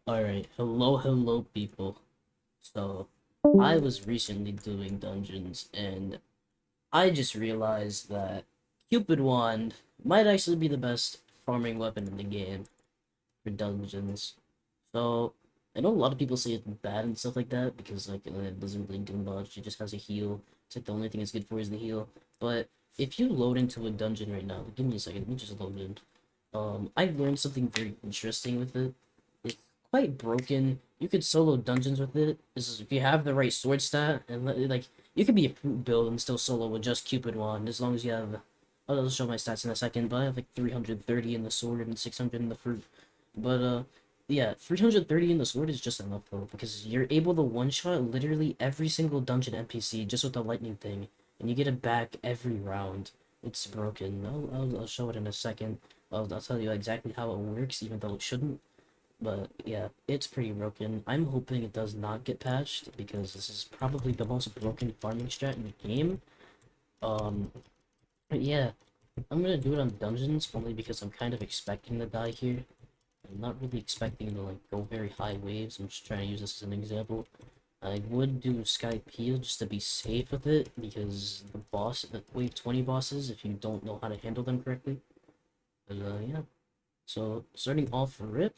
Alright, hello people. So, I was recently doing dungeons, and I just realized that Cupid Wand might actually be the best farming weapon in the game for dungeons. So, I know a lot of people say it's bad and stuff like that, because like it doesn't really do much, it just has a heal. It's like the only thing it's good for is the heal. But, if you load into a dungeon right now, give me a second, let me just load in. I learned something very interesting with it. It's quite broken. You could solo dungeons with it. This is if you have the right sword stat and like you could be a fruit build and still solo with just Cupid wand as long as you have. I'll show my stats in a second, but I have like 330 in the sword and 600 in the fruit. But yeah, 330 in the sword is just enough though because you're able to one shot literally every single dungeon NPC just with the lightning thing, and you get it back every round. It's broken. I'll show it in a second. I'll tell you exactly how it works, even though it shouldn't. But yeah, it's pretty broken. I'm hoping it does not get patched because this is probably the most broken farming strat in the game. Um, but yeah, I'm gonna do it on dungeons only because I'm kind of expecting to die here. I'm not really expecting to like go very high waves. I'm just trying to use this as an example. I would do Sky Peel just to be safe with it because the wave 20 bosses, if you don't know how to handle them correctly. But yeah. So starting off rip,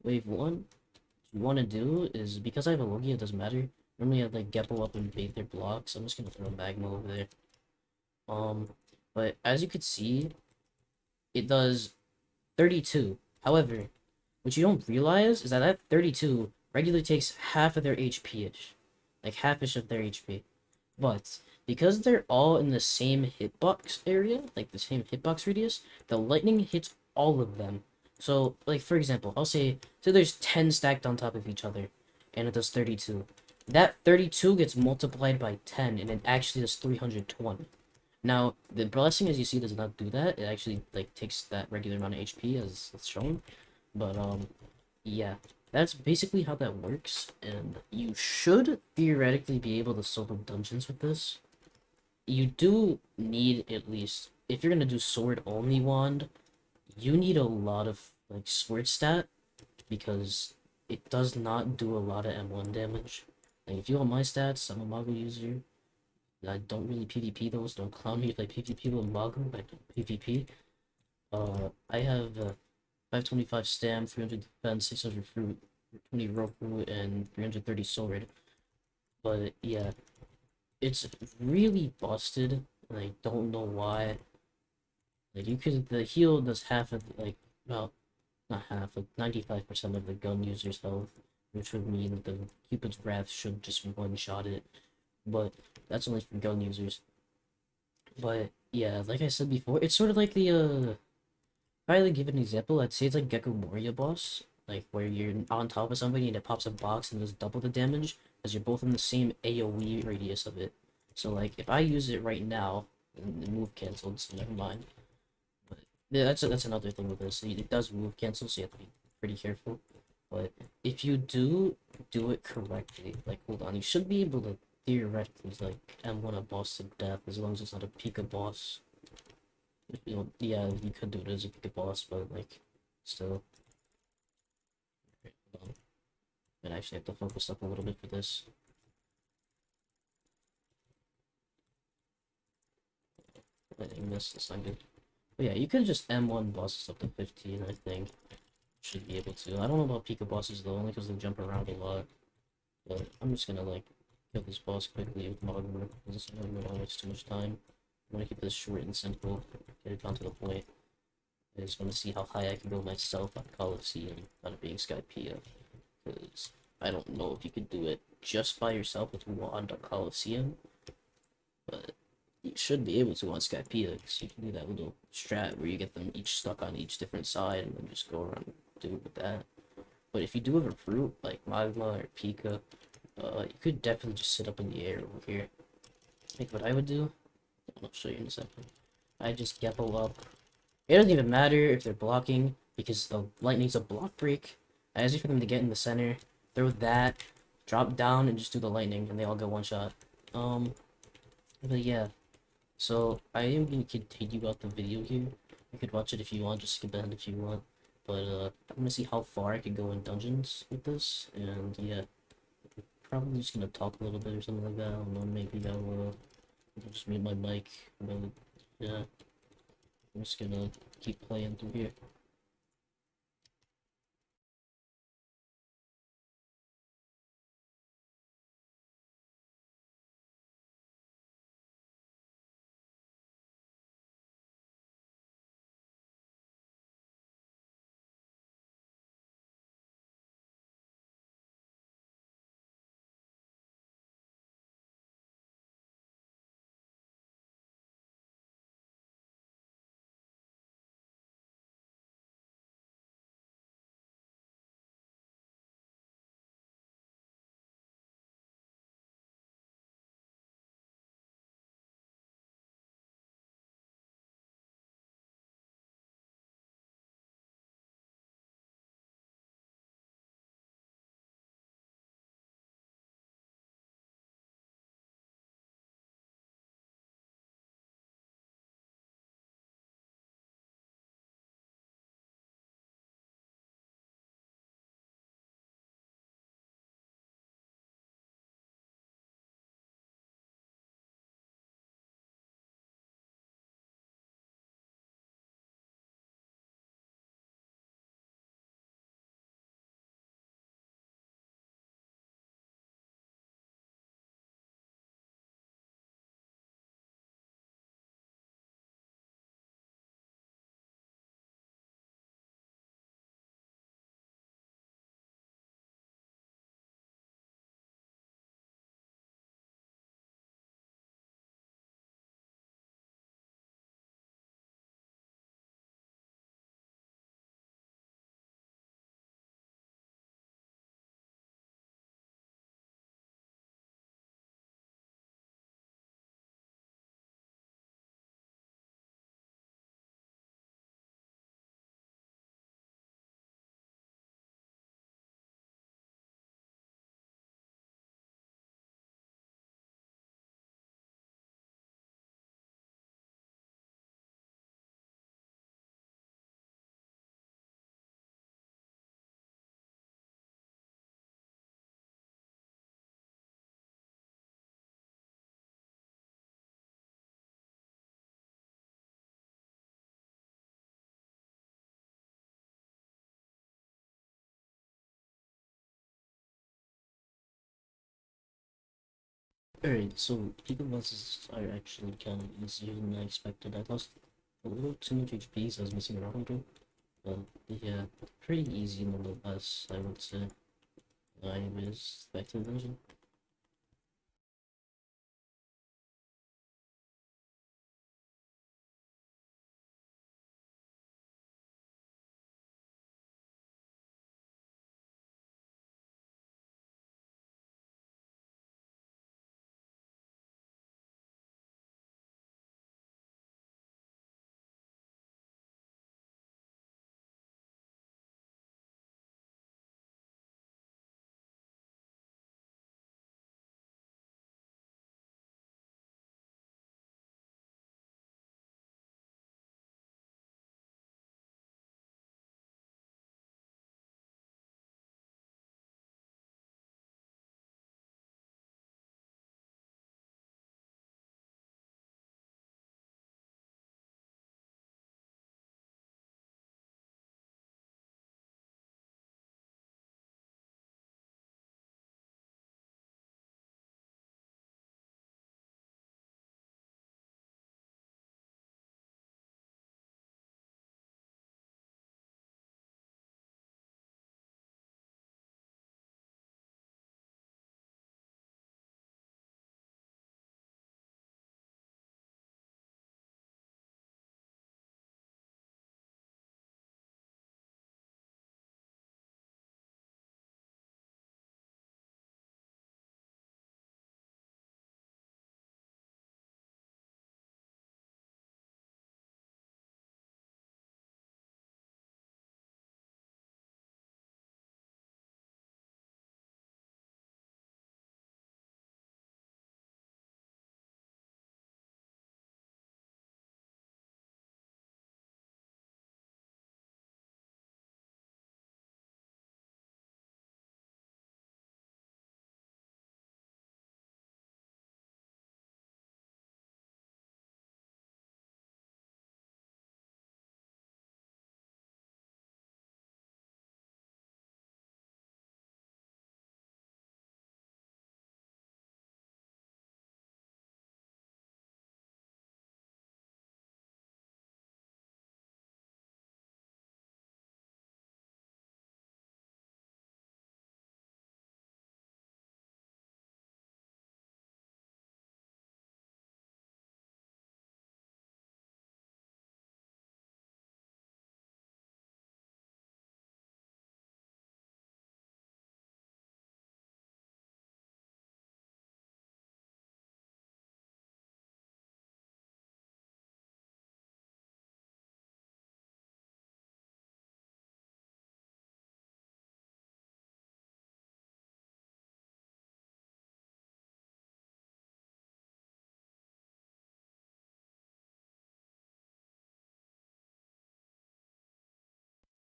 wave 1. You want to do is because I have a Logia, it doesn't matter. Normally I'd like Geppo up and bait their blocks. I'm just gonna throw Magma over there. Um, but as you could see, it does 32. However, what you don't realize is that 32 regularly takes half of their HP-ish. Like half-ish of their HP. But because they're all in the same hitbox area, like the same hitbox radius, the lightning hits all of them. So, like for example, I'll say there's 10 stacked on top of each other, and it does 32. That 32 gets multiplied by 10, and it actually does 320. Now, the blessing, as you see, does not do that. It actually like takes that regular amount of HP as it's shown. But yeah, that's basically how that works, and you should theoretically be able to solo dungeons with this. You do need at least, if you're gonna do sword only wand, you need a lot of like sword stat because it does not do a lot of M1 damage. Like if you want my stats, I'm a Mago user. I don't really PvP those. Don't clown me if I PvP with Mago. I don't PvP. I have 525 stam, 300 defense, 600 fruit, 20 roku, and 330 sword. But yeah, it's really busted, and I don't know why. Like you could, the heal does half of like, well, not half, like 95% of the gun user's health, which would mean that the Cupid's Wrath should just one shot it. But that's only for gun users. But yeah, like I said before, it's sort of like the if I like give an example, I'd say it's like Gecko Moria boss, like where you're on top of somebody and it pops a box and does double the damage, as you're both in the same AoE radius of it. So like if I use it right now, and the move canceled, so never mind. But yeah, that's another thing with this. It does move cancel, so you have to be pretty careful. But if you do it correctly, like hold on, you should be able to theoretically like M1 a boss to death as long as it's not a Pika boss. You know, yeah, you could do it as a Pika boss, but like still. Hold on. I actually have to focus up a little bit for this. I missed this. I'm good. But yeah, you could just M1 bosses up to 15, I think. Should be able to. I don't know about Pika bosses though, only because they jump around a lot. But I'm just gonna like kill this boss quickly with Magma because I don't want to waste too much time. I'm gonna keep this short and simple, get it down to the point. I just want to see how high I can go myself on Coliseum without it being Skypea. Because I don't know if you could do it just by yourself with Wand on Coliseum, but you should be able to on Skypea because you can do that little strat where you get them each stuck on each different side and then just go around and do it with that. But if you do have a fruit like Magma or Pika, you could definitely just sit up in the air over here. Like what I would do, I'll show you in a second. I just Geppo up. It doesn't even matter if they're blocking because the lightning's a block break. I just wait for them to get in the center, throw that, drop down, and just do the lightning, and they all go one shot. But yeah. So I am gonna continue out the video here. You could watch it if you want, just skip ahead if you want. But I'm gonna see how far I can go in dungeons with this, and yeah, probably just gonna talk a little bit or something like that. I don't know, maybe I'll just mute my mic, but yeah, I'm just gonna keep playing through here. Alright, so League of Legends are actually kind of easier than I expected. I lost a little too much HP, so I was missing around them. But yeah, pretty easy nonetheless, I would say. Anyways, back to the dungeon.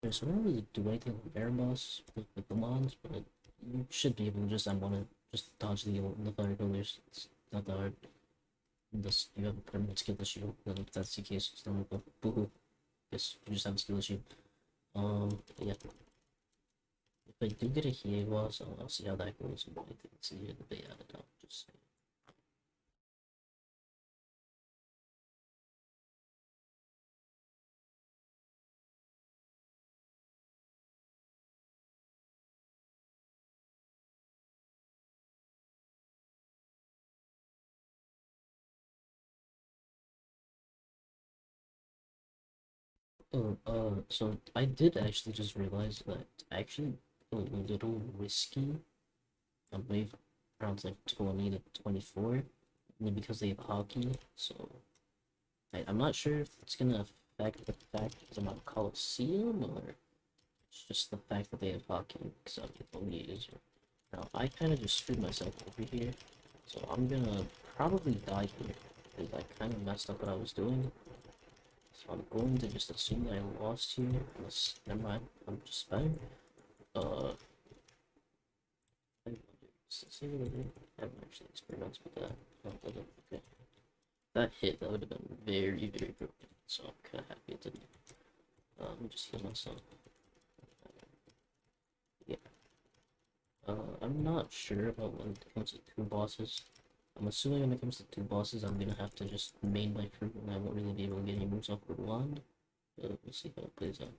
Okay, so I don't really do anything with Air Boss with the mons, but you should be able to just M1 it. Just dodge the fire pillars. It's not that hard. Unless you have a permanent skill issue, then if that's the case, just don't go. Boohoo. Yes, you just have a skill issue. Yeah. If I do get a Hiei boss, I'll see how that goes. I think it's the bait out of just saying. Oh, so I did actually just realize that actually a little risky. I believe around like 20 to 24, only because they have hockey. So I'm not sure if it's gonna affect the fact that I'm on Coliseum or it's just the fact that they have hockey because I'm the only user. Now I kind of just screwed myself over here, so I'm gonna probably die here because I kind of messed up what I was doing. So I'm going to just assume that I lost here. Unless, never mind, I'm just better. Uh, I wonder, does it say what I did? I haven't actually experimented with that. Oh, it didn't. Okay. That hit, that would have been very, very broken. So I'm kind of happy it didn't. Let me just heal myself. Yeah. I'm not sure about when it comes to two bosses. I'm assuming when it comes to two bosses, I'm gonna have to just main my fruit and I won't really be able to get any moves off with wand. But we'll see how it plays out.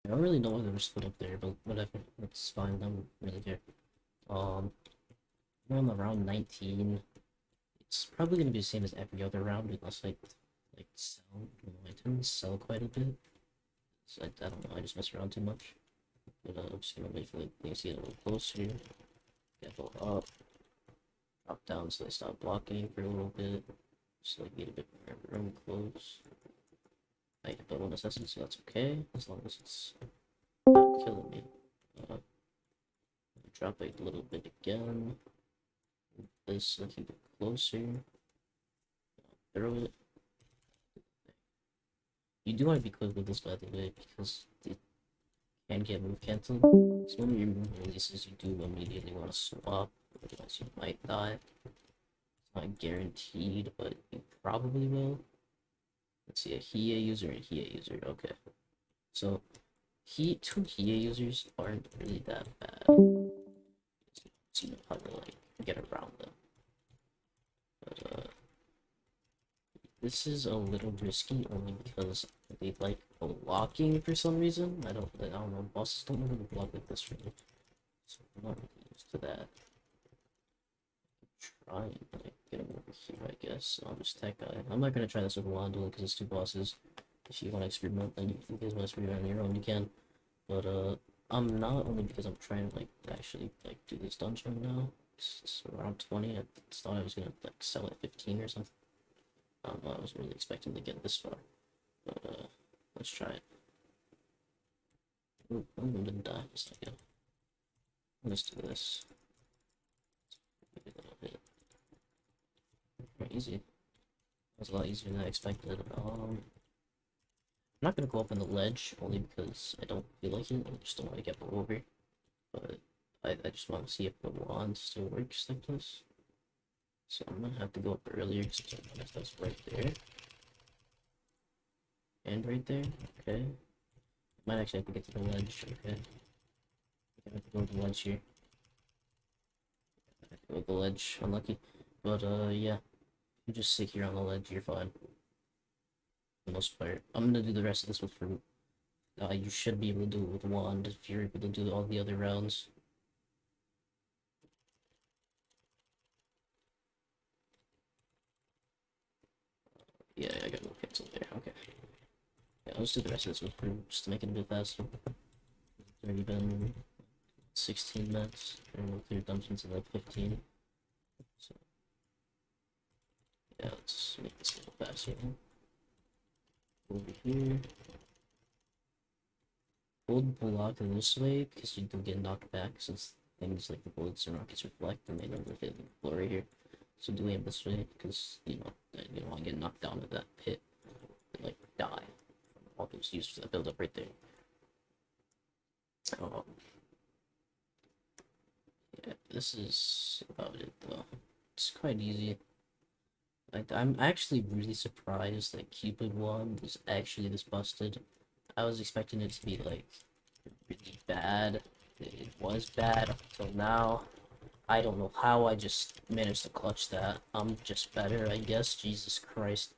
I don't really know why they were split up there, but whatever. That's fine. I don't really care. Um, around the round 19, it's probably gonna be the same as every other round, unless like sell items, sell quite a bit. So I don't know. I just mess around too much. But I'm just gonna wait for like, things to get a little closer. Get up, drop down so they stop blocking for a little bit. Just like get a bit more room close. I can build one assassin, so that's okay as long as it's not killing me. Uh, Drop a little bit again. This so keep it closer. Throw it. You do want to be quick with this, by the way, because it can get move cancelled. So when your move releases, you do immediately want to swap, otherwise you might die. It's not guaranteed, but you probably will. Let's see, a Hiei user and a Hiei user. Okay, so two Hiei users aren't really that bad. So you know how to like get around them. But this is a little risky only because they like blocking for some reason. I don't know. Bosses don't really block like this really, so I'm not really used to that. Try and like get him over here, I guess. I'll just tech guy. I'm not gonna try this with Wandle because it's two bosses. If you want to experiment, then you guys want to experiment on your own, you can. But I'm not only because I'm trying to like actually like do this dungeon now. It's around 20. I thought I was gonna like sell at 15 or something. I don't know. I wasn't really expecting to get this far. But let's try it. Ooh, I didn't die. Just like let's do this. Maybe a little bit more easy. That was a lot easier than I expected. I'm not gonna go up on the ledge only because I don't feel like it. I just don't want to get over. But I just want to see if the wand still works like this. So I'm gonna have to go up earlier since that's right there and right there. Okay. Might actually have to get to the ledge. Okay. I have to go to the ledge here. I have to go to the ledge. Unlucky. But yeah. You just sit here on the ledge, you're fine. For the most part. I'm gonna do the rest of this with fruit. You should be able to do it with wand if you're able to do all the other rounds. Yeah, I got no cancel there. Okay. Yeah, let's do the rest of this one just to make it a bit faster. It's already been 16 minutes, and we'll clear dungeons in like 15. So, yeah, let's make this a little faster. Over here. Hold block this way, because you do get knocked back, since things like the bullets and rockets reflect, and they don't hit the floor right here. So do aim this way, because, you don't want to get knocked down to that pit and, like, die from all those users that build up right there. Um, yeah, this is about it, though. It's quite easy. Like, I'm actually really surprised that Cupid one is actually this busted. I was expecting it to be, like, really bad. It was bad up until now. I don't know how I just managed to clutch that. I'm just better, I guess. Jesus Christ.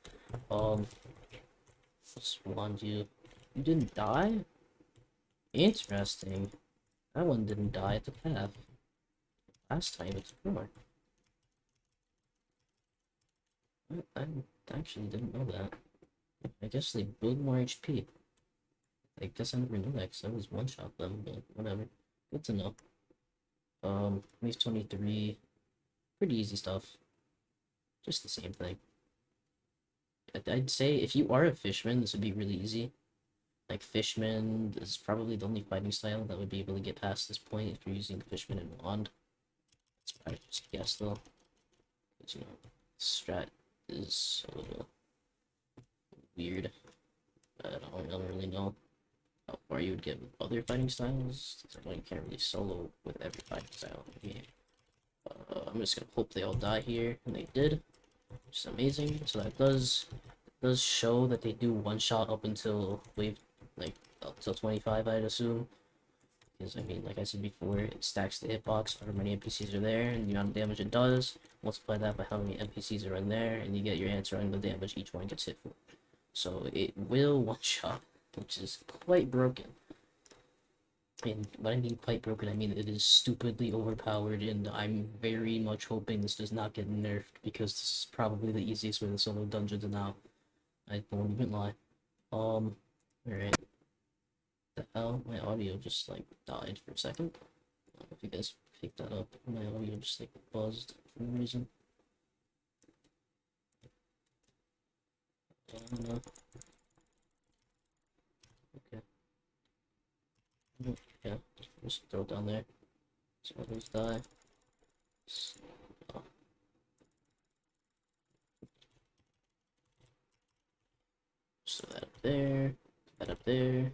Just wand you. You didn't die? Interesting. That one didn't die at the path. Last time it's more. I actually didn't know that. I guess they build more HP. I guess I never knew that because I was one-shot them, but whatever. Good to know. Wave 23. Pretty easy stuff. Just the same thing. I'd say if you are a fishman, this would be really easy. Like, fishman is probably the only fighting style that would be able to get past this point if you're using fishman and wand. It's probably just a guess, though. Because, strat is a little weird. I don't really know how far you would get with other fighting styles. I know you can't really solo with every fighting style in the game. I'm just gonna hope they all die here, and they did. Which is amazing. So that does show that they do one shot up until wave, like, up till 25, I'd assume. Because, I mean, like I said before, it stacks the hitbox, however many NPCs are there, and the amount of damage it does. Multiply that by how many NPCs are in there, and you get your answer on the damage each one gets hit for. So it will one shot, which is quite broken. And when I mean quite broken, I mean it is stupidly overpowered, and I'm very much hoping this does not get nerfed, because this is probably the easiest way to solo dungeons now. I won't even lie. Alright. The hell? My audio just, like, died for a second. I don't know if you guys picked that up. My audio just, like, buzzed for no reason. I don't know. Okay. Yeah, just throw it down there. So others die. Oh. So that up there. That up there.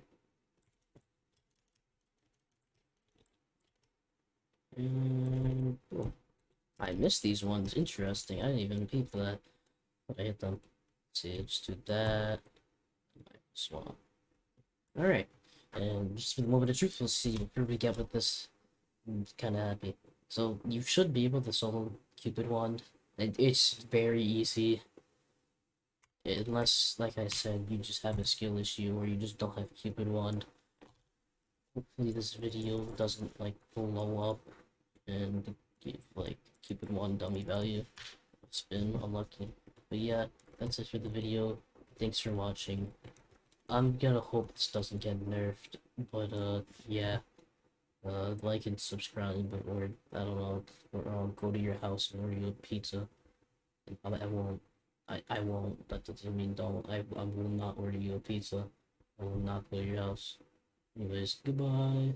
And oh, I missed these ones. Interesting. I didn't even peep that. But I hit them. Let's see, just do that. Swap. Alright. And just for the moment of truth, we'll see where we get with this. I'm kind of happy. So you should be able to solo Cupid wand. It's very easy. Unless, like I said, you just have a skill issue or you just don't have Cupid wand. Hopefully this video doesn't, like, blow up and give, like, Cupid wand dummy value. It's been unlucky. But yeah, that's it for the video. Thanks for watching. I'm gonna hope this doesn't get nerfed, but yeah. Like and subscribe, or I don't know, or I'll go to your house and order you a pizza. I won't. I won't. That doesn't mean don't. I will not order you a pizza. I will not go to your house. Anyways, goodbye.